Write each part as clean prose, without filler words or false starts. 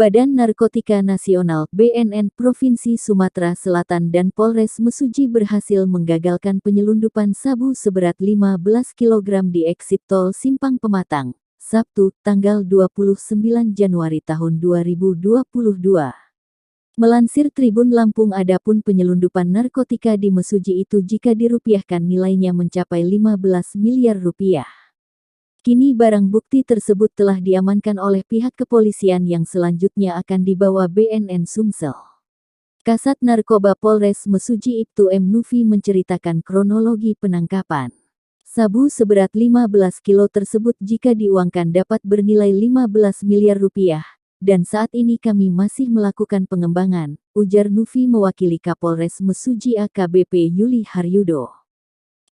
Badan Narkotika Nasional (BNN) Provinsi Sumatera Selatan dan Polres Mesuji berhasil menggagalkan penyelundupan sabu seberat 15 kg di eksit tol Simpang Pematang, Sabtu, tanggal 29 Januari tahun 2022. Melansir Tribun Lampung, adapun penyelundupan narkotika di Mesuji itu jika dirupiahkan nilainya mencapai 15 miliar rupiah. Kini barang bukti tersebut telah diamankan oleh pihak kepolisian yang selanjutnya akan dibawa BNN Sumsel. Kasat Narkoba Polres Mesuji Ibtu M. Nufi menceritakan kronologi penangkapan. Sabu seberat 15 kilo tersebut jika diuangkan dapat bernilai 15 miliar rupiah, dan saat ini kami masih melakukan pengembangan, ujar Nufi mewakili Kapolres Mesuji AKBP Yuli Haryudo.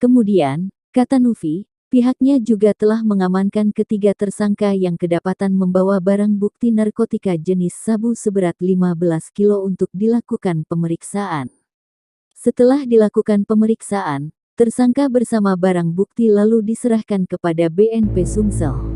Kemudian, kata Nufi, pihaknya juga telah mengamankan ketiga tersangka yang kedapatan membawa barang bukti narkotika jenis sabu seberat 15 kilo untuk dilakukan pemeriksaan. Setelah dilakukan pemeriksaan, tersangka bersama barang bukti lalu diserahkan kepada BNP Sumsel.